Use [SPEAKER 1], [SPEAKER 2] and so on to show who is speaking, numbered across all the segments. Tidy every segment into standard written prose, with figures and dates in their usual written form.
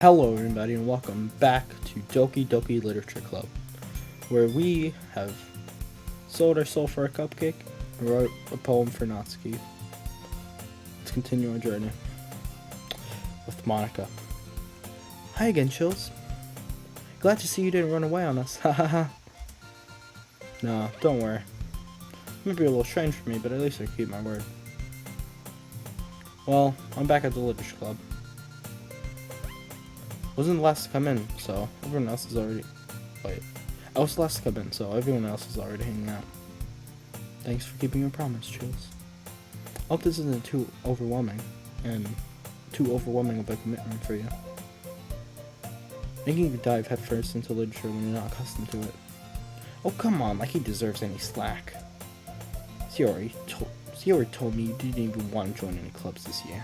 [SPEAKER 1] Hello everybody and welcome back to Ddlc Literature Club, where we have sold our soul for a cupcake and wrote a poem for Natsuki. Let's continue our journey with Monica. Hi again, Chills. Glad to see you didn't run away on us. Ha ha ha. No, don't worry. It might be a little strange for me, but at least I keep my word. Well, I'm back at the Literature Club. Wasn't the last to come in, so everyone else is already... Wait. I was the last to come in, so everyone else is already hanging out. Thanks for keeping your promise, Chills. I hope this isn't too overwhelming of a commitment for you. Making you dive headfirst into literature when you're not accustomed to it. Oh, come on, like he deserves any slack. Shiori told me you didn't even want to join any clubs this year.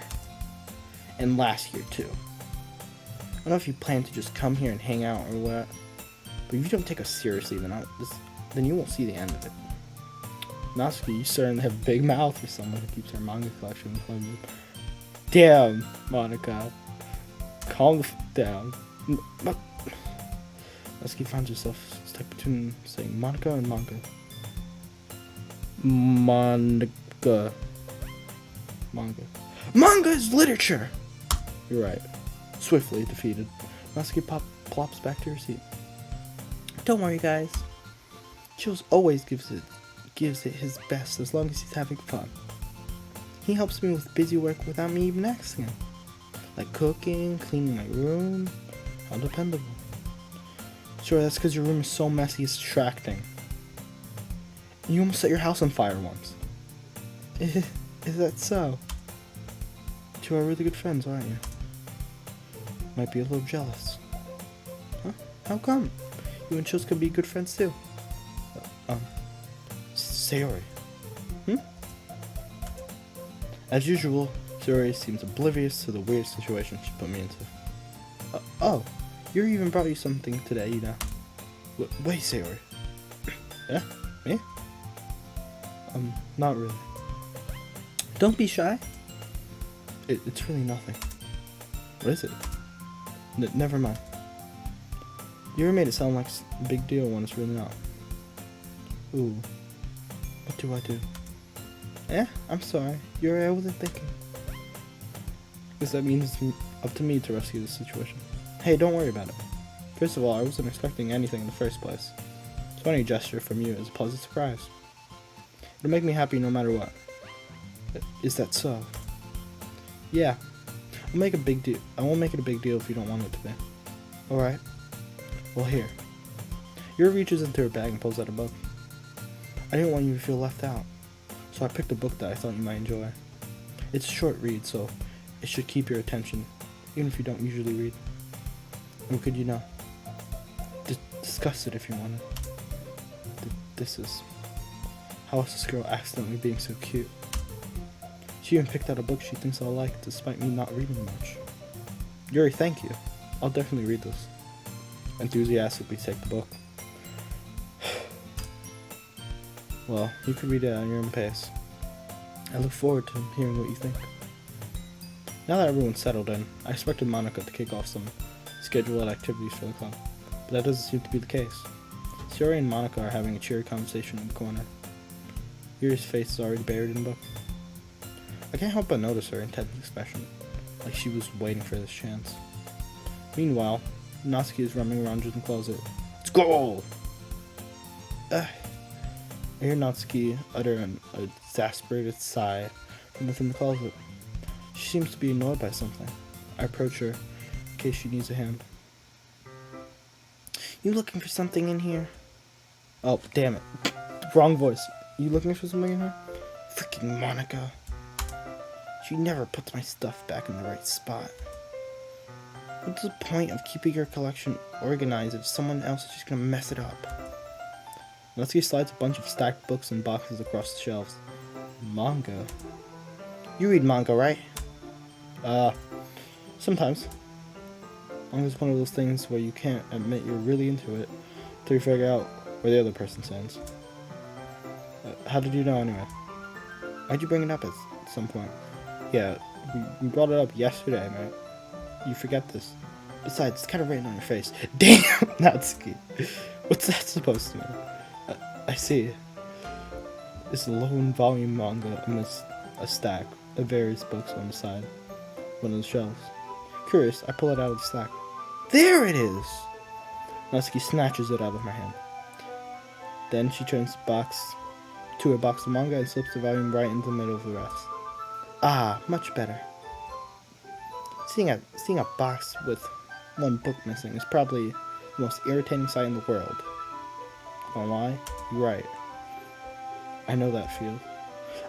[SPEAKER 1] And last year, too. I don't know if you plan to just come here and hang out or what, but if you don't take us seriously, then you won't see the end of it. Natsuki, you certainly have a big mouth for someone who keeps her manga collection in the club. Damn, Monica. Calm the f down. Natsuki finds herself stuck between saying Monica and manga. Manga. Manga is literature! You're right. Swiftly defeated, Natsuki plops back to her seat. Don't worry, guys. Chills always gives it his best as long as he's having fun. He helps me with busy work without me even asking him. Like cooking, cleaning my room. How dependable. Sure, that's because your room is so messy it's distracting. And you almost set your house on fire once. Is that so? You two are really good friends, aren't you? Might be a little jealous. Huh? How come? You and Chills could be good friends too. Sayori. As usual, Sayori seems oblivious to the weird situation she put me into. Oh, Yuri even brought you something today, you know. Wait, Sayori. Yeah? Me? Not really. Don't be shy. It's really nothing. What is it? Never mind. You ever made it sound like a big deal when it's really not. Ooh. What do I do? I'm sorry. I wasn't thinking. Guess that means it's up to me to rescue this situation. Hey, don't worry about it. First of all, I wasn't expecting anything in the first place. It's a funny gesture from you as a pleasant surprise. It'll make me happy no matter what. Is that so? Yeah. I won't make it a big deal if you don't want it to be. Alright. Well, here. Yuri reaches into her bag and pulls out a book. I didn't want you to feel left out, so I picked a book that I thought you might enjoy. It's a short read, so it should keep your attention, even if you don't usually read. Or could you know? Discuss it if you wanted. This is... How is this girl accidentally being so cute? She even picked out a book she thinks I'll like, despite me not reading much. Yuri, thank you. I'll definitely read this. Enthusiastically take the book. Well, you can read it at your own pace. I look forward to hearing what you think. Now that everyone's settled in, I expected Monica to kick off some scheduled activities for the club, but that doesn't seem to be the case. Sayori and Monica are having a cheery conversation in the corner. Yuri's face is already buried in the book. I can't help but notice her intense expression, like she was waiting for this chance. Meanwhile, Natsuki is running around in the closet. Let's go! I hear Natsuki utter an exasperated sigh from within the closet. She seems to be annoyed by something. I approach her in case she needs a hand. You looking for something in here? Oh, damn it. Wrong voice. You looking for something in here? Freaking Monica. She never puts my stuff back in the right spot. What's the point of keeping your collection organized if someone else is just gonna mess it up? Natsuki slides a bunch of stacked books and boxes across the shelves. Manga? You read manga, right? Sometimes. Manga's one of those things where you can't admit you're really into it till you figure out where the other person stands. How did you know anyway? Why'd you bring it up at some point? Yeah, we brought it up yesterday, man. You forget this. Besides, it's kind of written on your face. Damn, Natsuki. What's that supposed to mean? I see. It's a lone volume manga amidst a stack of various books on the side. One of the shelves. Curious, I pull it out of the stack. There it is! Natsuki snatches it out of my hand. Then she turns the box to a box of manga and slips the volume right into the middle of the rest. Ah, much better. Seeing a box with one book missing is probably the most irritating sight in the world. Don't lie? You're right. I know that feel.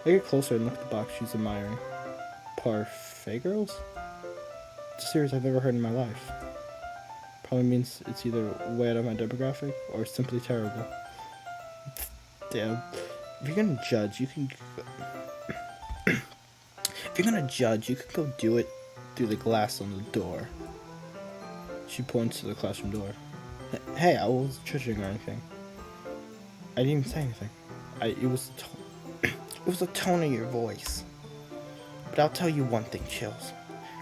[SPEAKER 1] I get closer and look at the box she's admiring. Parfait Girls? It's a series I've never heard in my life. Probably means it's either way out of my demographic or simply terrible. Damn. If you're gonna judge, you can go do it through the glass on the door. She points to the classroom door. Hey, I wasn't judging or anything. I didn't even say anything. It was the tone of your voice. But I'll tell you one thing, Chills.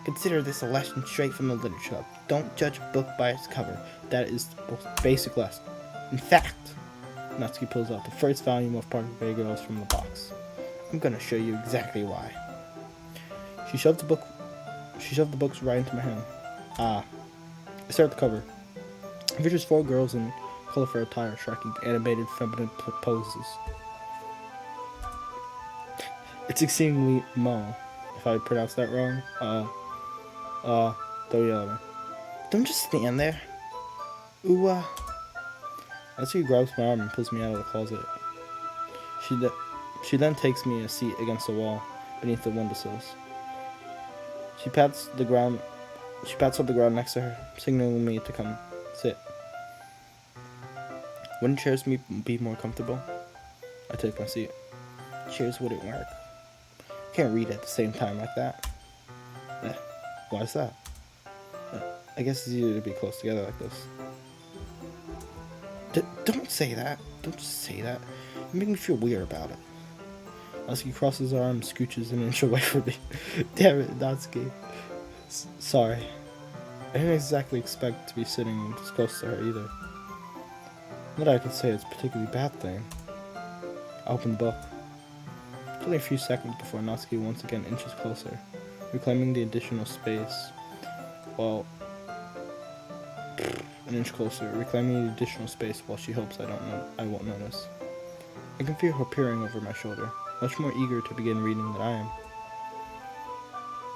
[SPEAKER 1] Consider this a lesson straight from the literature club. Don't judge a book by its cover. That is the most basic lesson. In fact, Natsuki pulls out the first volume of Parfait Girls from the box. I'm gonna show you exactly why. She shoved the books right into my hand. I start the cover. It features 4 girls in colorful attire striking animated feminine poses. It's exceedingly mall. If I pronounced that wrong, don't yell at me. Don't just stand there. Ooh, Natsuki grabs my arm and pulls me out of the closet. She then takes me a seat against the wall beneath the windowsills. She pats on the ground next to her, signaling me to come sit. Wouldn't chairs be more comfortable? I take my seat. Chairs wouldn't work. Can't read at the same time like that. Why is that? I guess it's easier to be close together like this. Don't say that. Don't just say that. You make me feel weird about it. Natsuki crosses her arms, scooches an inch away from me. Damn it, Natsuki. Sorry. I didn't exactly expect to be sitting this close to her either. Not that I could say it's a particularly bad thing. I open the book. It's only a few seconds before Natsuki once again inches closer, reclaiming the additional space. Well, an inch closer, reclaiming the additional space while she hopes I won't notice. I can feel her peering over my shoulder, much more eager to begin reading than I am.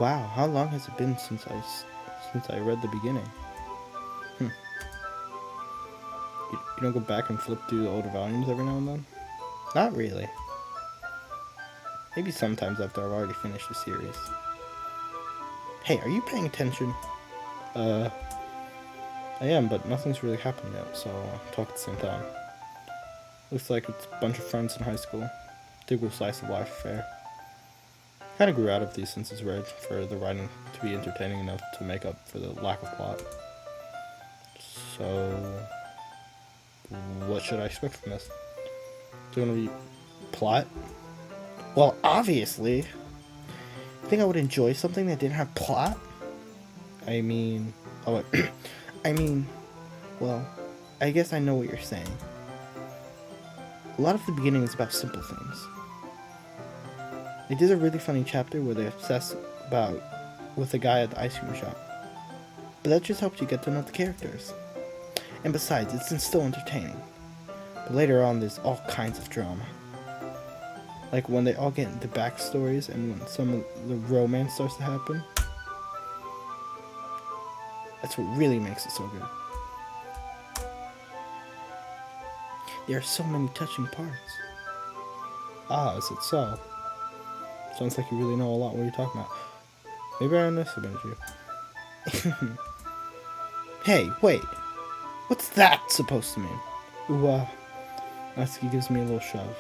[SPEAKER 1] Wow, how long has it been since I read the beginning? You don't go back and flip through the older volumes every now and then? Not really. Maybe sometimes after I've already finished the series. Hey, are you paying attention? I am, but nothing's really happened yet, so I'll talk at the same time. Looks like it's a bunch of friends in high school. Typical slice of life affair. Kind of grew out of these since it's rare for the writing to be entertaining enough to make up for the lack of plot. So, what should I expect from this? Is there gonna be plot? Well, obviously. You think I would enjoy something that didn't have plot? I mean, well, I guess I know what you're saying. A lot of the beginning is about simple things. They did a really funny chapter where they obsess with a guy at the ice cream shop. But that just helps you get to know the characters. And besides, it's still entertaining. But later on, there's all kinds of drama. Like when they all get into backstories and when some of the romance starts to happen. That's what really makes it so good. There are so many touching parts. Ah, is it so? Sounds like you really know a lot what you're talking about. Maybe I underestimated you. Hey, wait. What's that supposed to mean? Ooh, Natsuki gives me a little shove.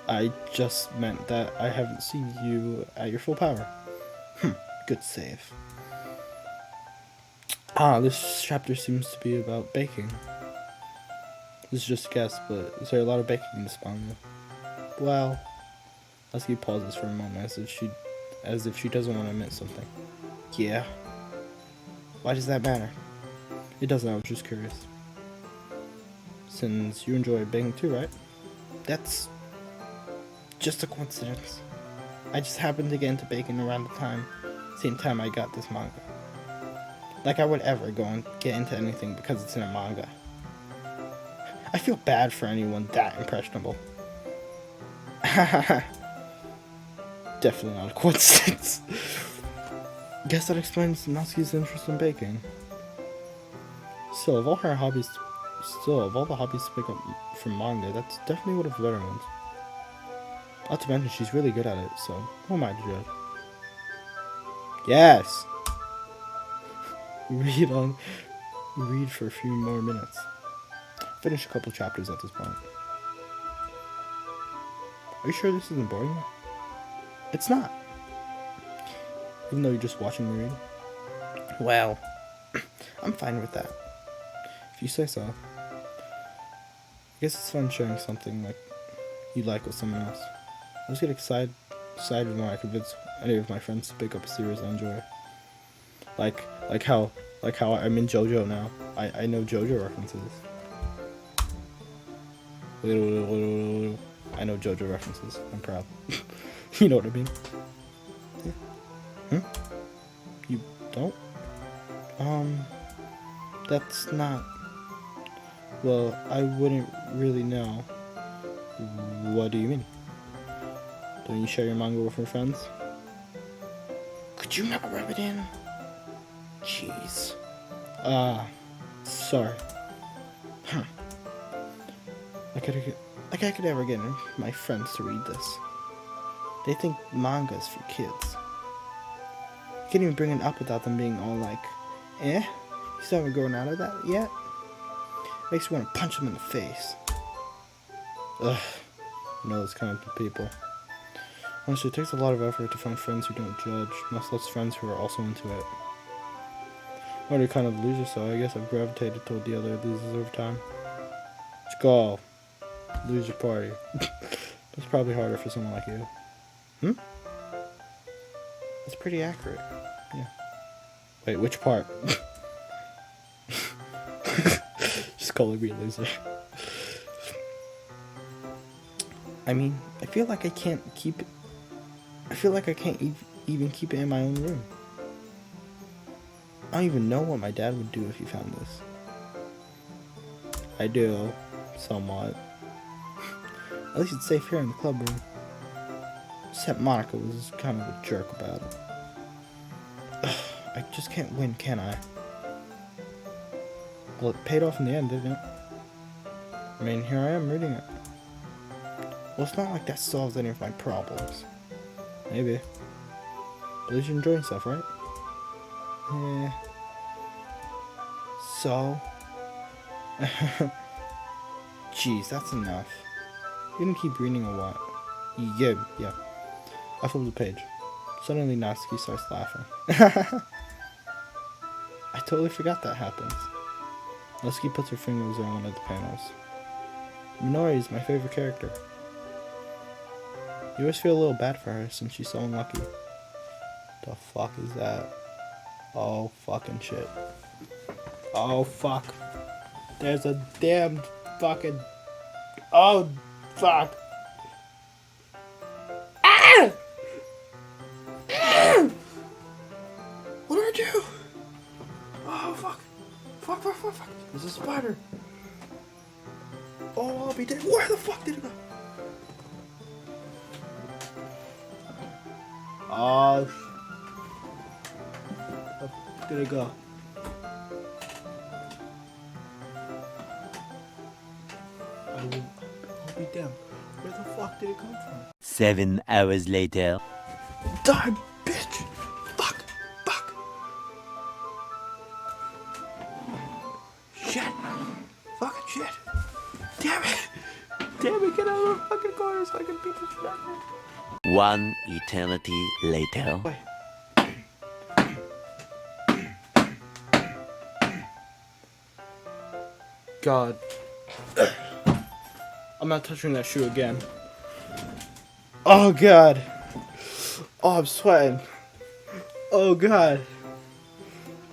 [SPEAKER 1] I just meant that I haven't seen you at your full power. Good save. This chapter seems to be about baking. This is just a guess, but is there a lot of baking in this manga? Well, Husky pauses for a moment as if she doesn't want to admit something. Yeah. Why does that matter? It doesn't, I was just curious. Since you enjoy baking too, right? That's just a coincidence. I just happened to get into baking around the same time I got this manga. Like I would ever go and get into anything because it's in a manga. I feel bad for anyone that impressionable. Definitely not a coincidence. Guess that explains Natsuki's interest in baking. Still, of all the hobbies to pick up from manga, that's definitely one of the better ones. Not to mention, she's really good at it, so who am I to judge? Yes! Read for a few more minutes. Finish a couple chapters at this point. Are you sure this isn't boring? It's not. Even though you're just watching me read. Well, I'm fine with that. If you say so. I guess it's fun sharing something like you like with someone else. I just get excited when I convince any of my friends to pick up a series I enjoy. Like how I'm in JoJo now. I know JoJo references. I know JoJo references. I'm proud. You know what I mean? Yeah. You don't? That's not... Well, I wouldn't really know. What do you mean? Don't you share your manga with your friends? Could you not rub it in? Jeez. Sorry. Huh. Like I could ever get my friends to read this. They think manga's for kids. You can't even bring it up without them being all like, eh? You still haven't grown out of that yet? Makes you want to punch them in the face. Ugh. I know those kind of people. Honestly, it takes a lot of effort to find friends who don't judge, much less friends who are also into it. I'm already kind of a loser, so I guess I've gravitated toward the other losers over time. Let's go. Loser party. That's probably harder for someone like you. That's pretty accurate. Yeah. Wait, which part? Just calling me a loser. I mean, I feel like I can't even keep it in my own room. I don't even know what my dad would do if he found this. I do, somewhat. At least it's safe here in the club room. Except Monica was kind of a jerk about it. Ugh, I just can't win, can I? Well, it paid off in the end, didn't it? I mean, here I am reading it. Well, it's not like that solves any of my problems. Maybe. But at least you're enjoying stuff, right? Yeah. So? Jeez, that's enough. You gonna keep reading or what? Yeah. I flip the page. Suddenly Natsuki starts laughing. I totally forgot that happens. Natsuki puts her fingers on one of the panels. Minori is my favorite character. You always feel a little bad for her since she's so unlucky. The fuck is that? Oh fucking shit. Oh fuck. There's a damn fucking... Oh fuck. Ah! Ah! What did I do? Oh fuck. Fuck. There's a spider. Oh, I'll be dead. Where the fuck did it go? Oh, where did it go? I'll be damned. Where the fuck did it come from?
[SPEAKER 2] 7 hours later.
[SPEAKER 1] Die, bitch! Fuck! Shit! Fucking shit! Damn it! Get out of the fucking corner so I can beat this shit out of it.
[SPEAKER 2] 1 eternity later.
[SPEAKER 1] Wait. God. I'm not touching that shoe again. Oh god. Oh, I'm sweating. Oh god.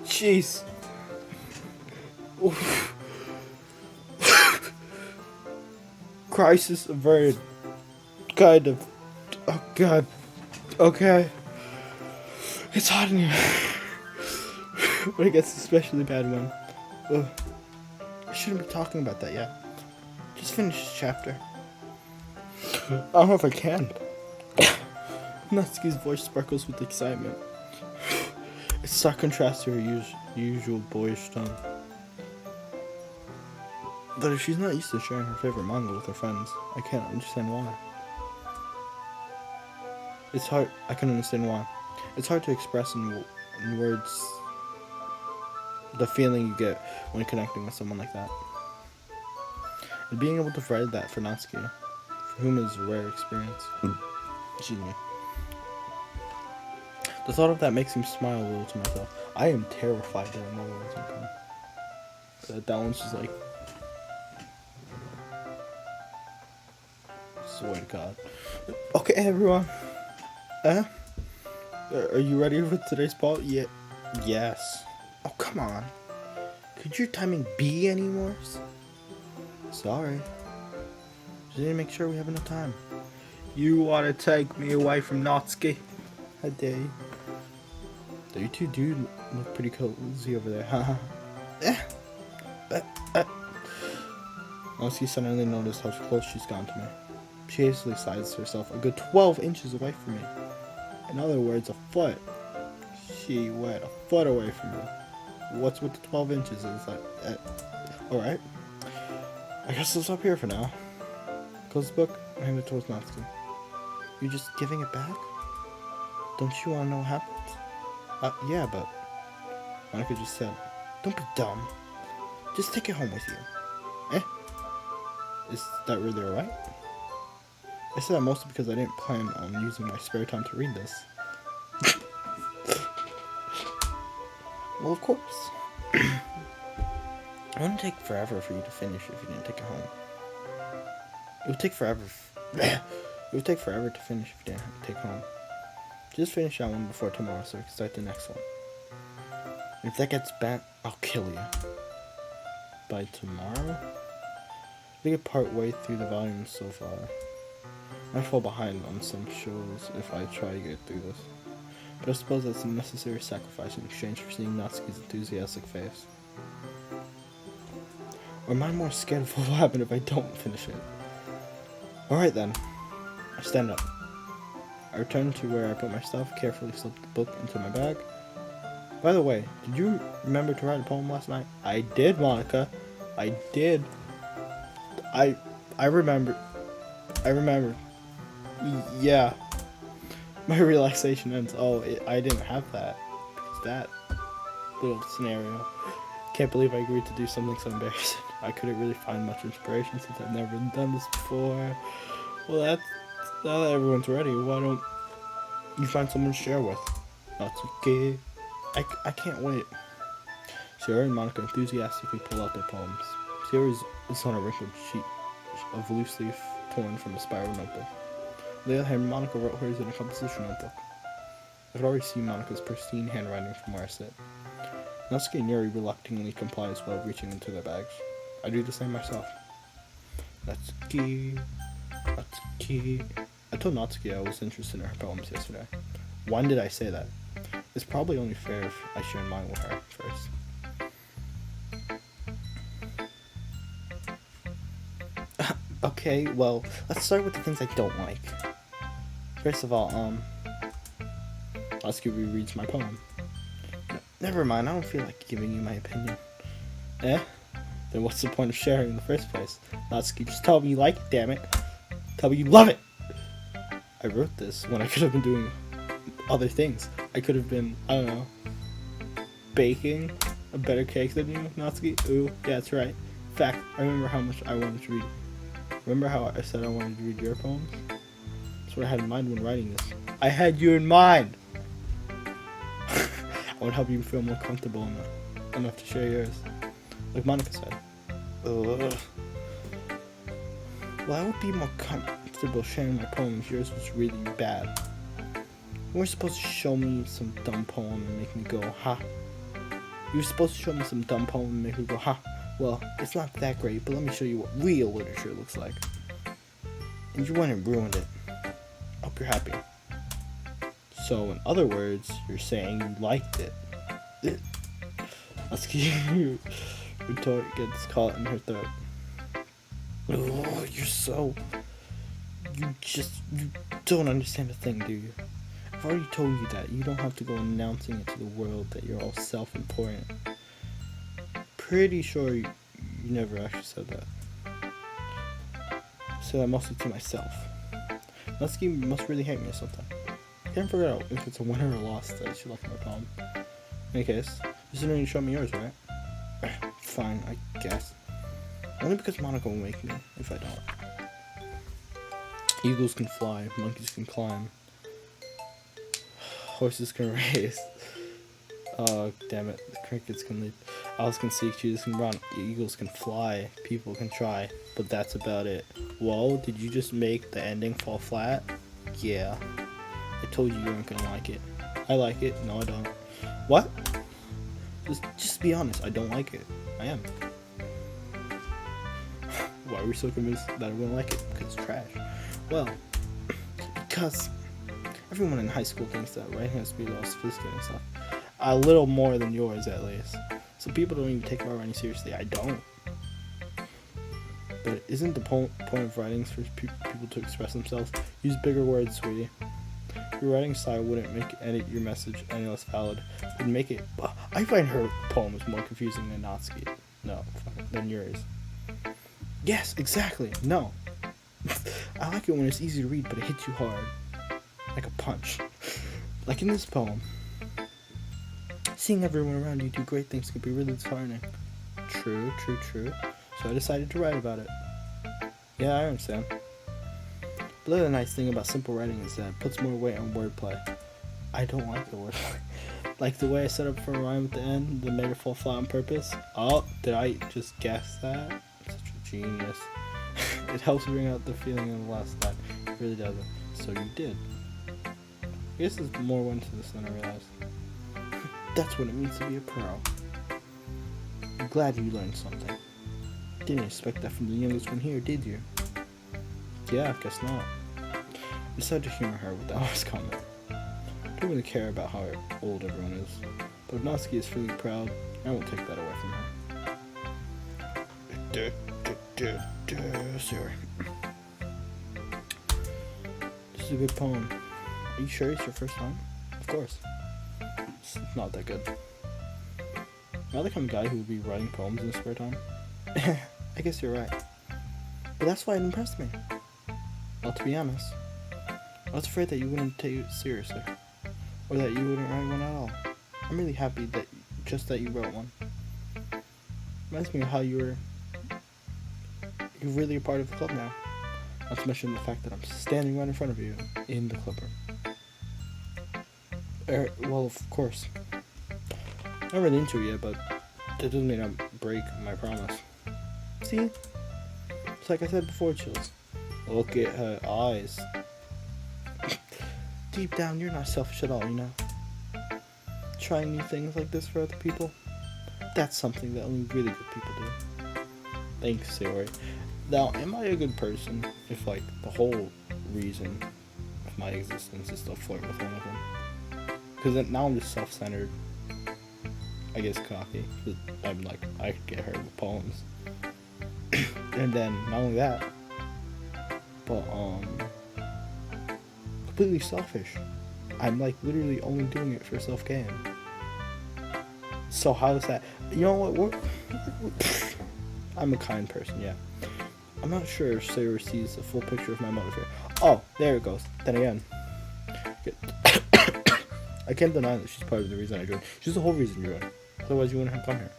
[SPEAKER 1] Jeez. Oof. Crisis averted. Kind of. Oh god. Okay. It's hot in here. But it gets especially bad when. Ugh. I shouldn't be talking about that yet. Just finish this chapter. I don't know if I can. Natsuki's voice sparkles with excitement. It's stark contrast to her usual boyish tone. But if she's not used to sharing her favorite manga with her friends, I can't understand why. It's hard. I can understand why. It's hard to express in words the feeling you get when connecting with someone like that. And being able to provide that for Natsuki, for whom it is a rare experience. Excuse me. The thought of that makes me smile a little to myself. I am terrified that another one's gonna come. That one's just like... Swear to God. Okay, everyone. Are you ready for today's poll? Yeah. Yes. Oh, come on. Could your timing be any worse? Sorry. Just need to make sure we have enough time. You want to take me away from Natsuki? I dare you. You two do look pretty cozy over there, haha. Natsuki suddenly noticed how close she's gone to me. She hastily sighs herself a good 12 inches away from me. In other words, a foot. She went a foot away from me. What's with the 12 inches? Is that... Alright. I guess it's up here for now. Close the book and hand it towards Natsuki. You just giving it back? Don't you want to know what happens? Yeah, but... Monica just said, don't be dumb. Just take it home with you. Is that really alright? I said that mostly because I didn't plan on using my spare time to read this. Well, of course. It wouldn't take forever for you to finish if you didn't take it home. It would take forever. It would take forever to finish if you didn't take it home. Just finish that one before tomorrow so we can start the next one. If that gets bad, I'll kill you. By tomorrow? I get part way through the volume so far. I fall behind on some shows if I try to get through this. But I suppose that's a necessary sacrifice in exchange for seeing Natsuki's enthusiastic face. Or am I more scared of what will happen if I don't finish it? Alright then. I stand up. I return to where I put my stuff, carefully slip the book into my bag. By the way, did you remember to write a poem last night? I did, Monica. I did. I remember. Yeah. My relaxation ends. Oh, I didn't have that. Because that little scenario. Can't believe I agreed to do something so embarrassing. I couldn't really find much inspiration since I've never done this before. Well, now that everyone's ready, why don't you find someone to share with? That's okay. I can't wait. Sierra and Monica enthusiastically pull out their poems. Sierra is on a wrinkled sheet of loose leaf torn from a spiral notebook. On the other hand, Monica wrote hers in a composition notebook. I could already see Monica's pristine handwriting from where I sit. Natsuki and Yuri reluctantly complies while reaching into their bags. I do the same myself. Natsuki. I told Natsuki I was interested in her poems yesterday. When did I say that? It's probably only fair if I share mine with her first. Okay, well, let's start with the things I don't like. First of all, Natsuki rereads my poem. Never mind, I don't feel like giving you my opinion. Then what's the point of sharing in the first place? Natsuki, just tell me you like it, damn it. Tell me you love it! I wrote this when I could have been doing other things. I could have been, I don't know, baking a better cake than you, Natsuki. Ooh, yeah, that's right. In fact, I remember how much I wanted to read. Remember how I said I wanted to read your poems? That's what I had in mind when writing this. I had you in mind! I would help you feel more comfortable enough to share yours. Like Monica said. Ugh. Well, I would be more comfortable comfortable sharing my poems, yours was really bad. You weren't supposed to show me some dumb poem and make me go, ha. You were supposed to show me some dumb poem and make me go, ha. Well, it's not that great, but let me show you what real literature looks like. And you went and ruined it. I hope you're happy. So, in other words, you're saying you liked it. Let's keep you. Retort gets caught in her throat. Oh, you don't understand a thing, do you? I've already told you that. You don't have to go announcing it to the world that you're all self-important. Pretty sure you never actually said that. I said that mostly to myself. Ddlc must really hate me or something. I can't figure out if it's a win or a loss that she left my poem. In any case, you're still going to show me yours, right? Fine, I guess. Only because Monica will make me if I don't. Eagles can fly, monkeys can climb, horses can race. Oh, damn it. The crickets can leap. Owls can seek, cheetahs can run, eagles can fly, people can try, but that's about it. Whoa, did you just make the ending fall flat? Yeah. I told you weren't gonna like it. I like it. No, I don't. What? Just be honest. I don't like it. I am. Why were you so convinced that I wouldn't like it? Because it's trash. Well, because everyone in high school thinks that writing has to be all sophisticated and stuff. A little more than yours, at least. So people don't even take my writing seriously. I don't. But isn't the point of writing for people to express themselves? Use bigger words, sweetie. Your writing style wouldn't make your message any less valid. It would make it. I find her poems more confusing than Ddlc. No, than yours. Yes, exactly. No. I like it when it's easy to read, but it hits you hard. Like a punch. Like in this poem. Seeing everyone around you do great things can be really disheartening. True. So I decided to write about it. Yeah, I understand. But the other nice thing about simple writing is that it puts more weight on wordplay. I don't like the wordplay. Like the way I set up for a rhyme at the end that made it fall flat on purpose. Oh, did I just guess that? I'm such a genius. It helps bring out the feeling of the last line. It really doesn't. So you did. I guess there's more went to this than I realized. That's what it means to be a pro. I'm glad you learned something. Didn't expect that from the youngest one here, did you? Yeah, I guess not. I decided to humor her with that last comment. I don't really care about how old everyone is, but if Ddlc is feeling proud, I won't take that away from her. Sorry. This is a good poem. Are you sure it's your first time? Of course. It's not that good. Am I the kind of guy who would be writing poems in his spare time? I guess you're right. But that's why it impressed me. Well, to be honest, I was afraid that you wouldn't take it seriously, or that you wouldn't write one at all. I'm really happy that you wrote one. Reminds me of how you're really a part of the club now. Not to mention the fact that I'm standing right in front of you in the club room. Well, of course. I'm not really into it yet, but that doesn't mean I break my promise. See? It's like I said before, Chills. Look at her eyes. Deep down, you're not selfish at all, you know? Trying new things like this for other people, that's something that only really good people do. Thanks, Sayori. Now, am I a good person if, like, the whole reason of my existence is to flirt with one of them? Because now I'm just self-centered. I guess cocky. I'm like, I could get her with poems. And then, not only that, but, completely selfish. I'm, like, literally only doing it for self-gain. So how is that? You know what? I'm a kind person, yeah. I'm not sure if Sarah sees the full picture of my motive here. Oh, there it goes. Then again. I can't deny that she's part of the reason I joined. She's the whole reason you joined. Otherwise you wouldn't have come here.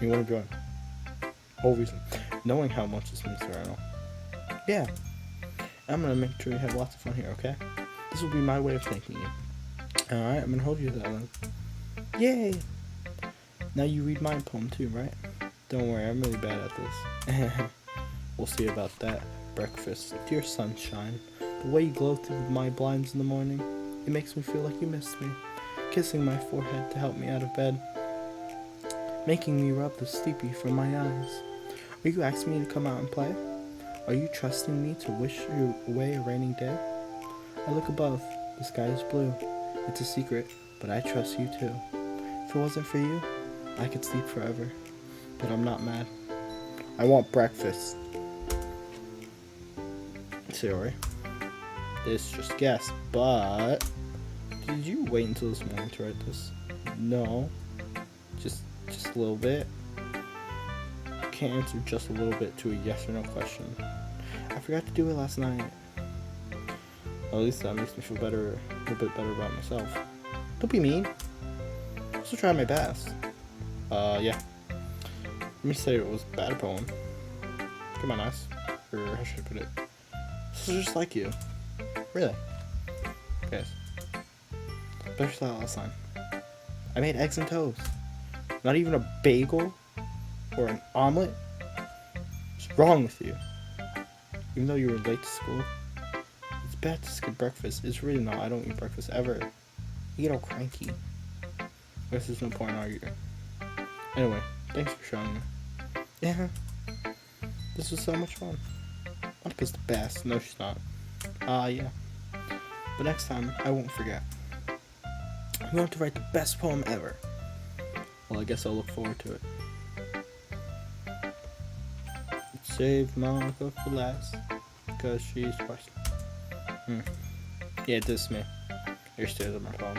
[SPEAKER 1] You wouldn't join. Whole reason. Knowing how much this means to her, I know. Yeah. I'm gonna make sure you have lots of fun here, okay? This will be my way of thanking you. Alright, I'm gonna hold you to that then. Yay! Now you read my poem too, right? Don't worry, I'm really bad at this. We'll see about that. breakfast, dear sunshine. The way you glow through my blinds in the morning, it makes me feel like you missed me. Kissing my forehead to help me out of bed, making me rub the sleepy from my eyes. Are you asking me to come out and play? Are you trusting me to wish you away a raining day? I look above, the sky is blue. It's a secret, but I trust you too. If it wasn't for you, I could sleep forever. But I'm not mad. I want breakfast. Sorry. This just guess, but did you wait until this morning to write this? No. Just a little bit. I can't answer just a little bit to a yes or no question. I forgot to do it last night. Well, at least that makes me feel better, a little bit better about myself. Don't be mean. I'm still trying my best. Yeah. Let me say it was a bad poem. Come on, nice. Or how should I put it? This is just like you. Really. Yes. Better style last time. I made eggs and toast. Not even a bagel or an omelet. What's wrong with you? Even though you were late to school, it's bad to skip breakfast. It's really not. I don't eat breakfast ever. You get all cranky. I guess there's no point in arguing. Anyway, thanks for showing me. Yeah. This was so much fun. Monica's the best. No, she's not. Yeah. But next time, I won't forget. I'm going to write the best poem ever. Well, I guess I'll look forward to it. Save Monica for last, because she's spicy. Yeah, this is me. Here's stairs of my poem.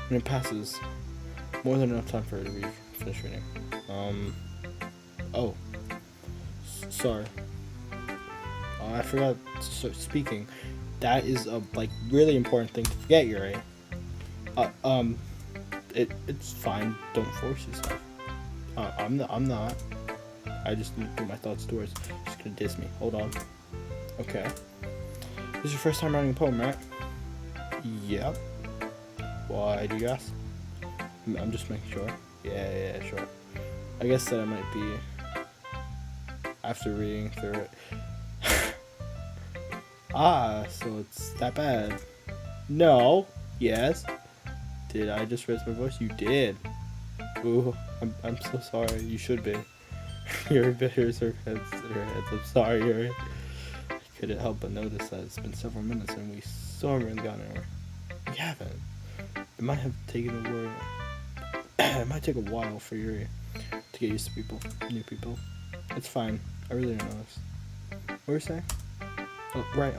[SPEAKER 1] When it passes, more than enough time for her to finish reading. Oh. Sorry. I forgot to start speaking. That is a, really important thing to forget, Yuri. It's fine. Don't force yourself. I'm not. I just didn't put my thoughts towards. She's gonna diss me. Hold on. Okay. This is your first time writing a poem, right? Yep. Why do you ask? I'm just making sure. Yeah, sure. I guess that I might be after reading through it. So it's that bad. No. Yes. Did I just raise my voice? You did. Ooh, I'm so sorry. You should be. Yuri bears her heads. I'm sorry, Yuri. I couldn't help but notice that it's been several minutes and we still haven't really gotten anywhere. We haven't. It might have taken a while. It might take a while for Yuri to get used to new people. It's fine. I really don't notice. What were you saying? Oh, right.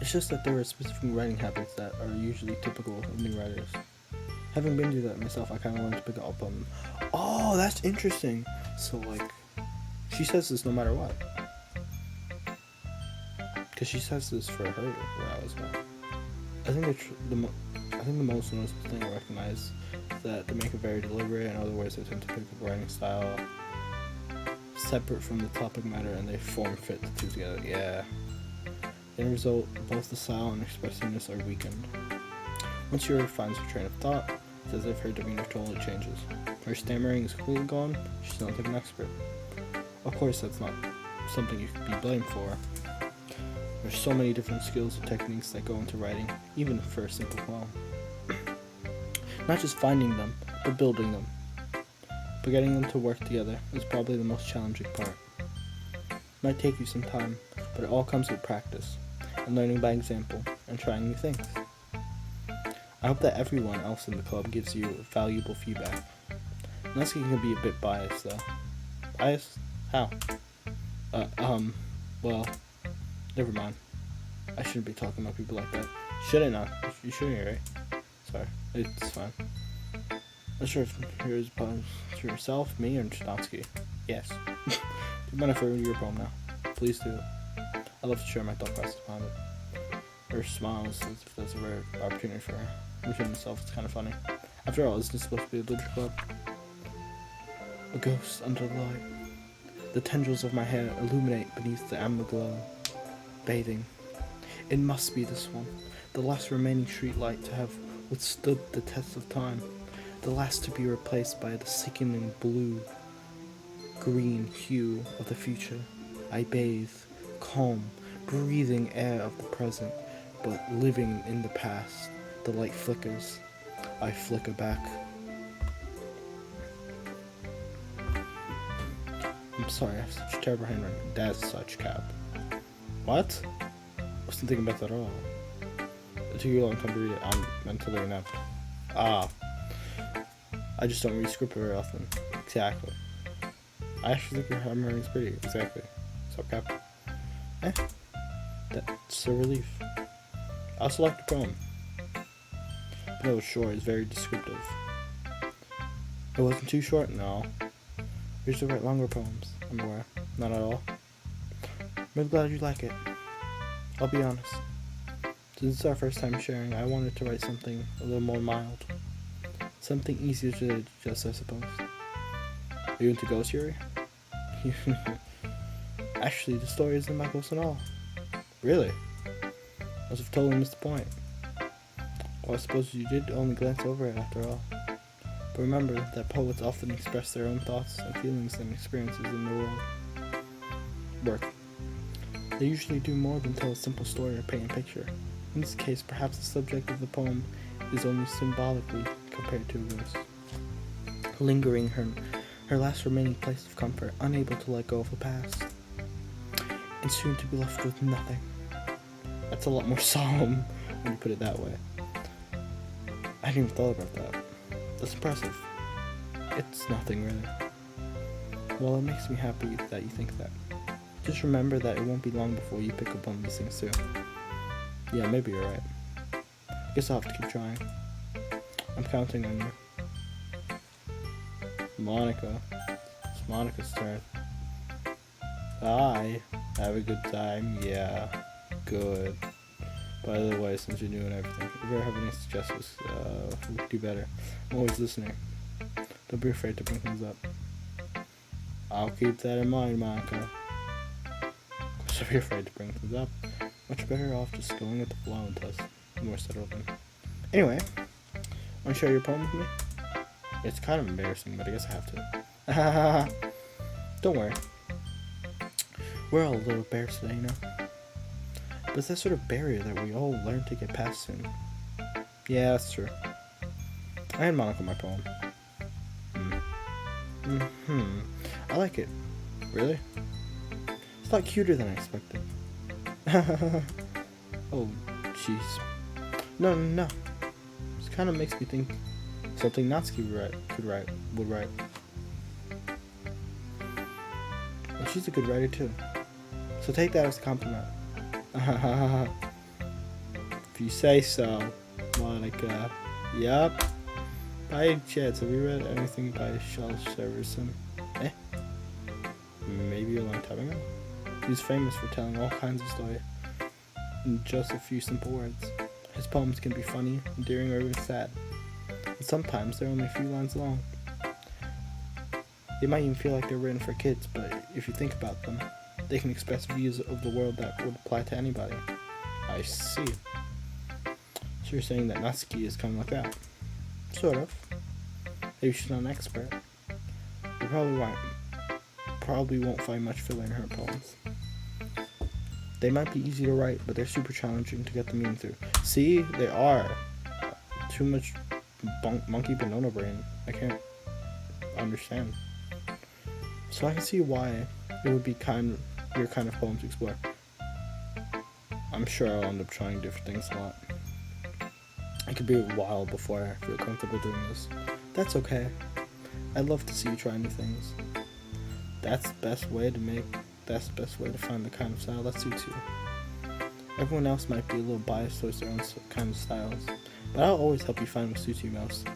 [SPEAKER 1] It's just that there are specific writing habits that are usually typical of new writers. Having been through that myself, I kind of learned to pick it up on them. Oh, that's interesting. So, she says this no matter what. Because she says this for her route as well. I think the most noticeable thing I recognize is that they make it very deliberate. In other words, they tend to pick a writing style separate from the topic matter, and they form fit the two together. Yeah. In the result, both the style and expressiveness are weakened. Once Yuri finds her train of thought, it's as if her demeanor totally changes. Her stammering is completely gone. She sounds like an expert. Of course, that's not something you can be blamed for. There's so many different skills and techniques that go into writing, even for a simple poem. Not just finding them, but building them. But getting them to work together is probably the most challenging part. It might take you some time, but it all comes with practice, and learning by example, and trying new things. I hope that everyone else in the club gives you valuable feedback. Ddlc can be a bit biased, though. Biased? How? Well, never mind. I shouldn't be talking about people like that. Shouldn't I? You shouldn't, right? Sorry. It's fine. Not sure if yours applies to yourself, me, or Ddlc. Yes. Do you mind if I read your poem now? Please do. I love to share my thought process behind it. Her smiles as if that's a rare opportunity for her. Which in itself is kind of funny. After all, isn't this supposed to be a literature club? A ghost under the light. The tendrils of my hair illuminate beneath the amber glow. Bathing. It must be this one. The last remaining street light to have withstood the test of time. The last to be replaced by the sickening blue-green hue of the future. I bathe, calm, breathing air of the present, but living in the past. The light flickers. I flicker back. I'm sorry, I have such terrible handwriting. That's such cap. What? I wasn't thinking about that at all. It took you a long time to read it. I'm mentally inept. I just don't read script very often. Exactly. I actually think your handwriting's pretty. Exactly. So cap. That's a relief. I also like the poem. But it was short. It's very descriptive. It wasn't too short? No. I used to write longer poems. I'm aware. Not at all. I'm really glad you like it. I'll be honest. Since it's our first time sharing, I wanted to write something a little more mild. Something easier to digest, I suppose. Are you into ghost theory? Actually, the story isn't about ghosts at all. Really? I must have totally missed the point. Well, I suppose you did only glance over it after all. But remember that poets often express their own thoughts and feelings and experiences in the world. Work. They usually do more than tell a simple story or paint a picture. In this case, perhaps the subject of the poem is only symbolically compared to a ghost. Lingering her last remaining place of comfort, unable to let go of the past, and soon to be left with nothing. That's a lot more solemn when you put it that way. I hadn't even thought about that. That's impressive. It's nothing really. Well, it makes me happy that you think that. Just remember that it won't be long before you pick up on these things too. Yeah, maybe you're right. I guess I'll have to keep trying. I'm counting on you. Monica. It's Monica's turn. Hi. Have a good time? Yeah. Good. By the way, since you're new and everything, if you ever have any suggestions, we could do better. I'm always listening. Don't be afraid to bring things up. I'll keep that in mind, Monica. Don't be afraid to bring things up. Much better off just going with the flow until it's more settled in. Anyway, want to share your poem with me? It's kind of embarrassing, but I guess I have to. Don't worry. We're all a little embarrassed today, you know? But it's that sort of barrier that we all learn to get past soon. Yeah, that's true. I had Monica my poem. I like it. Really? It's a lot cuter than I expected. Oh, jeez. No. This kind of makes me think something Natsuki would write. And she's a good writer too. So take that as a compliment. If you say so, Monica. Yup. By any chance, have you read anything by Shel Severson? Maybe a long time ago? He's famous for telling all kinds of stories in just a few simple words. His poems can be funny, endearing, or even sad. And sometimes they're only a few lines long. They might even feel like they're written for kids, but if you think about them, they can express views of the world that would apply to anybody. I see. So you're saying that Natsuki is kind of like that? Sort of. Maybe she's not an expert. You probably won't find much filler in her poems. They might be easy to write, but they're super challenging to get the meaning through. See, they are. Too much monkey banana brain. I can't understand. So I can see why it would be your kind of poem to explore. I'm sure I'll end up trying different things a lot. It could be a while before I feel comfortable doing this. That's okay. I'd love to see you try new things. That's the best way to find the kind of style that suits you. Everyone else might be a little biased towards their own kind of styles, but I'll always help you find what suits you most.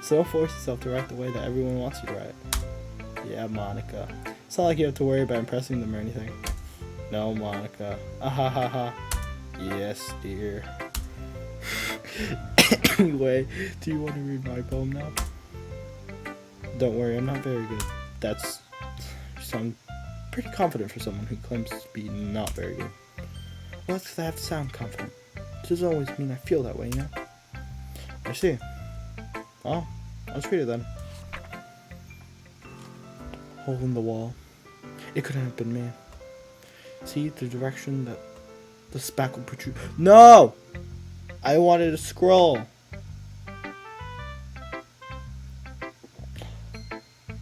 [SPEAKER 1] So don't force yourself to write the way that everyone wants you to write. Yeah, Monica. It's not like you have to worry about impressing them or anything. No, Monica. Ahahaha. Yes, dear. Anyway, do you want to read my poem now? Don't worry, I'm not very good. You sound pretty confident for someone who claims to be not very good. Well, that's because I have to sound confident. It doesn't always mean I feel that way, you know? I see. Well, I'll just read it then. Hole in the wall. It couldn't have been me. See the direction that the spackle protrude. No! I wanted to scroll.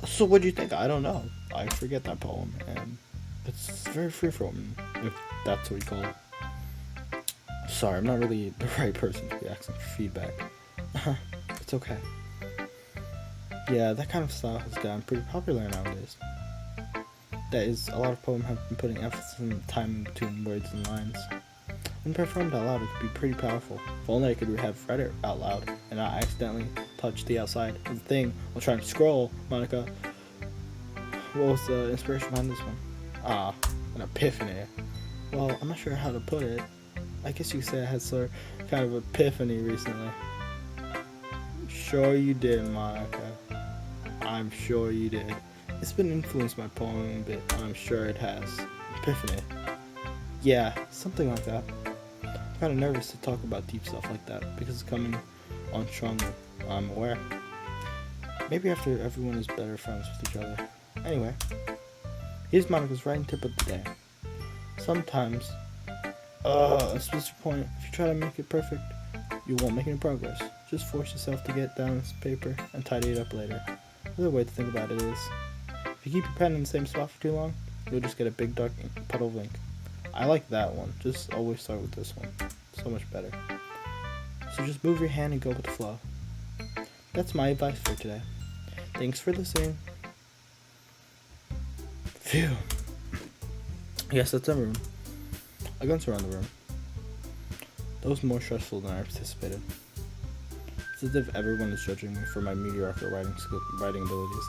[SPEAKER 1] So what do you think? I don't know. I forget that poem, and it's very freeform, if that's what you call it. Sorry, I'm not really the right person to be asking for feedback. It's okay. Yeah, that kind of style has gotten pretty popular nowadays. That is, a lot of poems have been putting emphasis on time between words and lines. When performed out loud, it could be pretty powerful. If only I could have read it out loud and not accidentally touch the outside of the thing while trying to scroll, Monica. What was the inspiration behind this one? An epiphany. Well, I'm not sure how to put it. I guess you could say I had sort of kind of epiphany recently. Sure you did, Monica. I'm sure you did. It's been influenced my poem a bit, I'm sure it has. Epiphany. Yeah, something like that. I'm kind of nervous to talk about deep stuff like that because it's coming on strongly. I'm aware. Maybe after everyone is better friends with each other. Anyway, here's Monica's writing tip of the day. Sometimes, that's the point. If you try to make it perfect, you won't make any progress. Just force yourself to get down this paper and tidy it up later. Another way to think about it is, if you keep your pen in the same spot for too long, you'll just get a big dark puddle of ink. I like that one. Just always start with this one. So much better. So just move your hand and go with the flow. That's my advice for today. Thanks for listening. Phew. Yes, that's a room. I glanced around the room. That was more stressful than I anticipated. It's as if everyone is judging me for my mediocre writing abilities.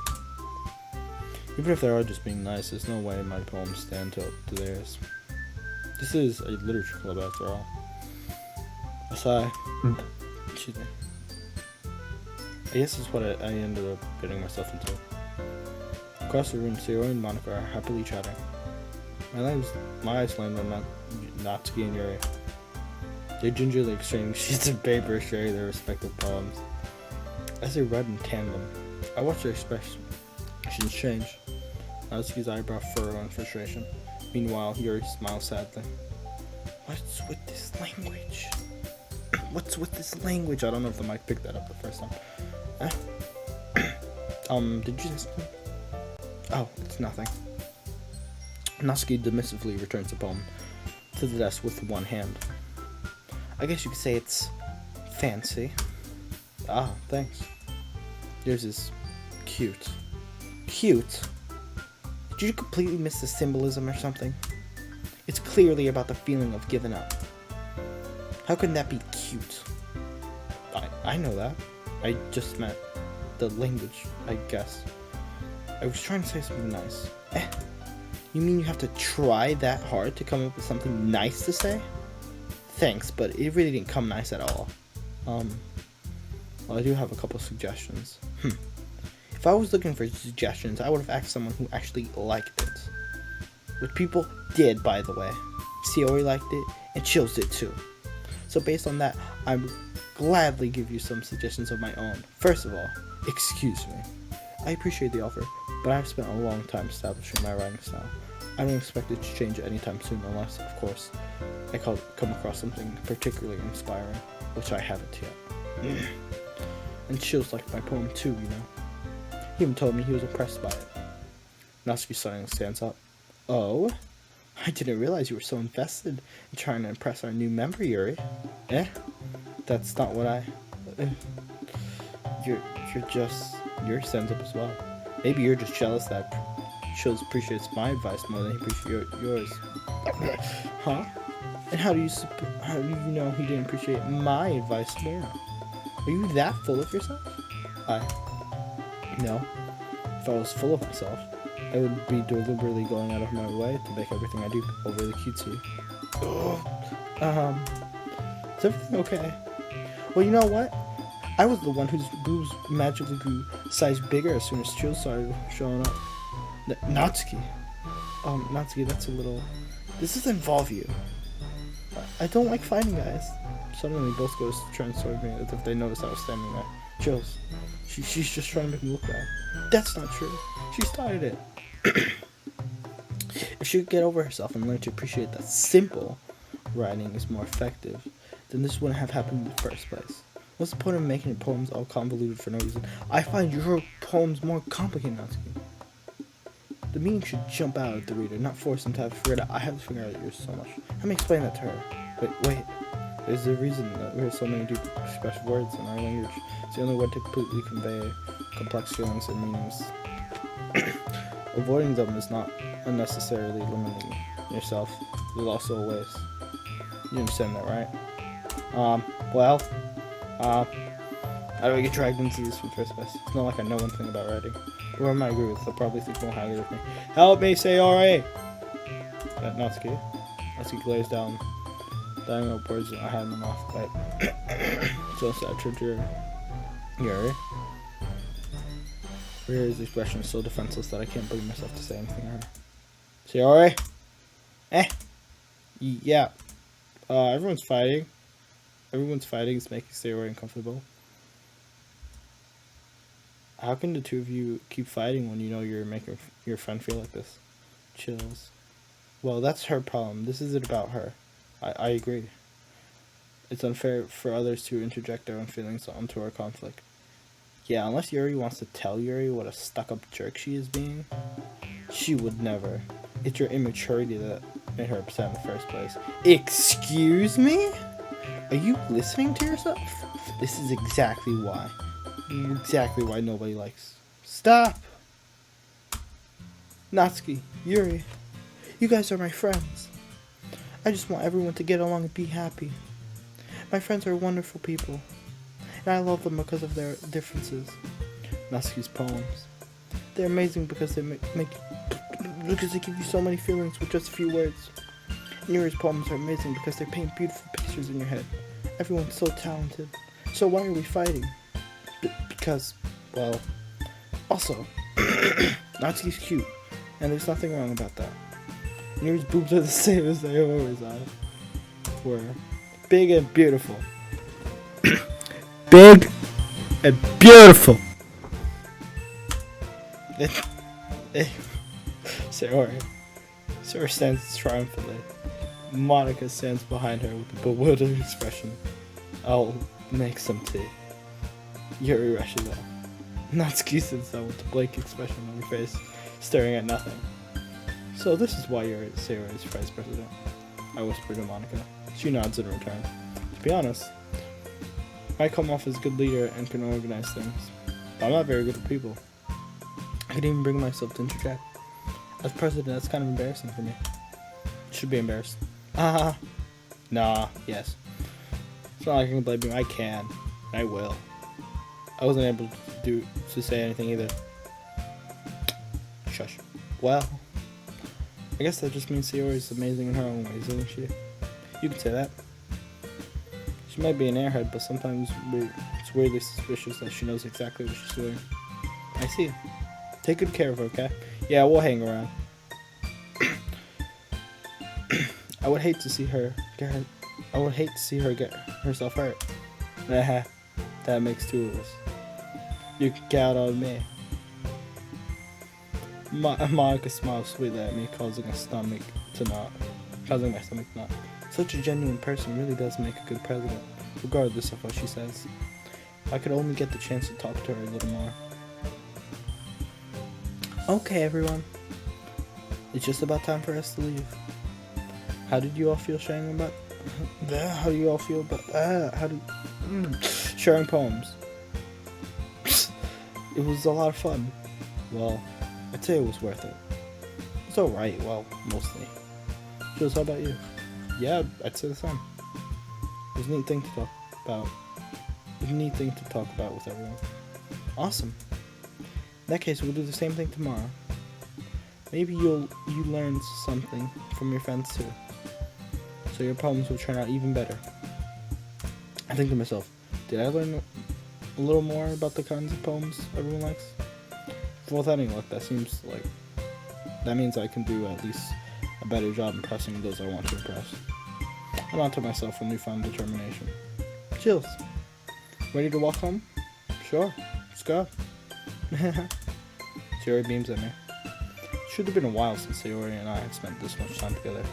[SPEAKER 1] Even if they are just being nice, there's no way my poems stand up to theirs. This is a literature club after all. A sigh. Excuse me. I guess that's what I ended up getting myself into. Across the room, Sarah and Monica are happily chatting. My eyes land on Natsuki and Yuri. They gingerly exchange sheets of paper, sharing their respective poems. As they read in tandem, I watched their expressions change. Natsuki's eyebrow furrow in frustration. Meanwhile, Yuri smiles sadly. What's with this language? What's with this language? I don't know if the mic picked that up the first time. Did you say something? Oh, it's nothing. Natsuki dismissively returns the poem to the desk with one hand. I guess you could say it's fancy. Ah, thanks. Yours is cute. Cute? Did you completely miss the symbolism or something? It's clearly about the feeling of giving up. How can that be cute? I know that. I just meant the language, I guess. I was trying to say something nice. You mean you have to try that hard to come up with something nice to say? Thanks, but it really didn't come nice at all. Well, I do have a couple of suggestions. If I was looking for suggestions, I would have asked someone who actually liked it. Which people did, by the way. Sayori liked it, and Chills did too. So based on that, I would gladly give you some suggestions of my own. First of all, excuse me. I appreciate the offer, but I've spent a long time establishing my writing style. I don't expect it to change anytime soon unless, of course, I come across something particularly inspiring, which I haven't yet. And Chills liked my poem too, you know. He even told me he was impressed by it. Natsuki suddenly stands up. Oh? I didn't realize you were so invested in trying to impress our new member, Yuri. That's not what I... Yuri stands up as well. Maybe you're just jealous that Chills appreciates my advice more than he appreciates yours. Huh? And how do you know he didn't appreciate my advice more? Are you that full of yourself? No. If I was full of myself, I would be deliberately going out of my way to make everything I do overly cutesy. Is everything okay? Well, you know what? I was the one whose boobs magically grew size bigger as soon as Chills started showing up. Natsuki. Natsuki, that's a little... This doesn't involve you. I don't like fighting guys. Suddenly both girls turned toward me as if they noticed I was standing there. Chills. She's just trying to make me look bad. That's not true. She started it. If she could get over herself and learn to appreciate that simple writing is more effective, then this wouldn't have happened in the first place. What's the point of making your poems all convoluted for no reason? I find your poems more complicated, Natsuki. The meaning should jump out at the reader, not force them to have to figure it out. I have to figure out yours so much. Let me explain that to her. Wait. There's a reason that we have so many deep, special words in our language. It's the only way to completely convey complex feelings and meanings. Avoiding them is not unnecessarily limiting yourself. There's also ways. You understand that, right? How do I get dragged into this in the first place? It's not like I know one thing about writing. Whoever I agree with, they'll probably think more highly of me. Help me, say alright! Natsuki. Natsuki glares down, dying up words I had in my mouth. So sad, Yuri. Yuri's expression is so defenseless that I can't bring myself to say anything to her. Say alright? Yeah. Everyone's fighting. Everyone's fighting is making Sayori uncomfortable. How can the two of you keep fighting when you know you're making your friend feel like this? Chills. Well, that's her problem. This isn't about her. I agree. It's unfair for others to interject their own feelings onto our conflict. Yeah, unless Yuri wants to tell Yuri what a stuck-up jerk she is being, she would never. It's your immaturity that made her upset in the first place. Excuse me? Are you listening to yourself? This is exactly why. Exactly why nobody likes. Stop! Natsuki, Yuri, you guys are my friends. I just want everyone to get along and be happy. My friends are wonderful people, and I love them because of their differences. Natsuki's poems. They're amazing because they because they give you so many feelings with just a few words. Yuri's poems are amazing because they paint beautiful pictures in your head. Everyone's so talented. So why are we fighting? Because, well, also, Natsuki's cute, and there's nothing wrong about that. Yuri's boobs are the same as they always were. Big and beautiful. Big and beautiful. Sayori stands triumphantly. Monica stands behind her with a bewildered expression. I'll make some tea. Yuri rushes off. Natsuki sits down with a blank expression on her face, staring at nothing. So this is why you're Sayori's vice president, I whisper to Monica. She nods in return. To be honest, I come off as a good leader and can organize things, but I'm not very good at people. I can't even bring myself to interject. As president, that's kind of embarrassing for me. Should be embarrassed. Nah, yes. It's not like I can blame you. I can. I will. I wasn't able to say anything either. Shush. Well, I guess that just means Sayori is amazing in her own ways, isn't she? You could say that. She might be an airhead, but sometimes it's weirdly suspicious that she knows exactly what she's doing. I see. Take good care of her, okay? Yeah, we'll hang around. I would hate to see her get hurt. I would hate to see her get herself hurt. That makes two of us. You can count on me. Monica smiles sweetly at me, causing my stomach to knot. Such a genuine person really does make a good president, regardless of what she says. If I could only get the chance to talk to her a little more. Okay, everyone. It's just about time for us to leave. How did you all feel sharing about? How do you all feel about? Sharing poems. It was a lot of fun. Well, I'd say it was worth it. It's alright, well, mostly. Jules, how about you? Yeah, I'd say the same. It was a neat thing to talk about. It was a neat thing to talk about with everyone. Awesome. In that case, we'll do the same thing tomorrow. Maybe you learn something from your friends too. So your poems will turn out even better. I think to myself, did I learn a little more about the kinds of poems everyone likes? Without any luck, that means I can do at least a better job impressing those I want to impress. I'm onto myself with newfound determination. Chills. Ready to walk home? Sure. Let's go. Jerry beams at me. should have been a while since Sayori and I had spent this much time together.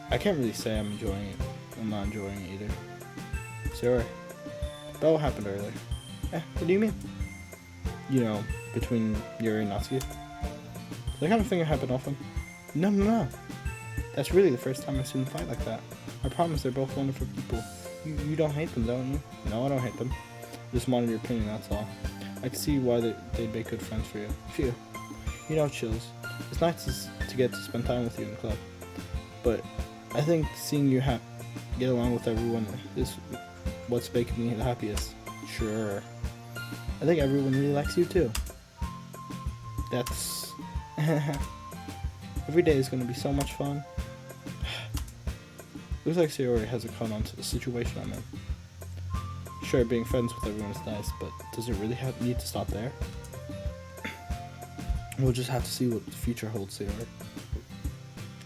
[SPEAKER 1] I can't really say I'm enjoying it. I'm not enjoying it either. Sayori, about what happened earlier? What do you mean? You know, between Yuri and Natsuki? The kind of thing that happened often? No. That's really the first time I've seen them fight like that. I promise they're both wonderful people. You don't hate them, don't you? No, I don't hate them. Just wanted your opinion, that's all. I can see why they'd make good friends for you. Phew. You know, Chills. It's nice to get to spend time with you in the club. But I think seeing you get along with everyone is what's making me the happiest. Sure. I think everyone really likes you too. That's... Every day is going to be so much fun. Looks like Sayori hasn't caught on to the situation I'm in. Sure, being friends with everyone is nice, but does it really need to stop there? We'll just have to see what the future holds, Sayori.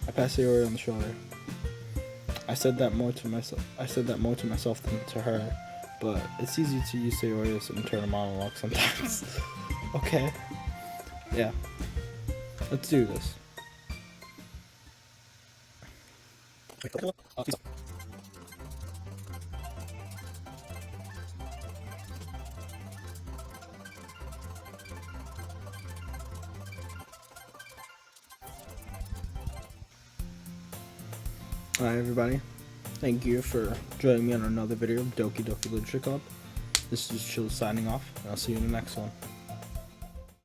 [SPEAKER 1] I passed Sayori on the shoulder. I said that more to myself than to her, but it's easy to use Sayori as an internal monologue sometimes. Okay. Yeah. Let's do this. Alright everybody, thank you for joining me on another video of Ddlc Literature Club. This is Chill signing off, and I'll see you in the next one.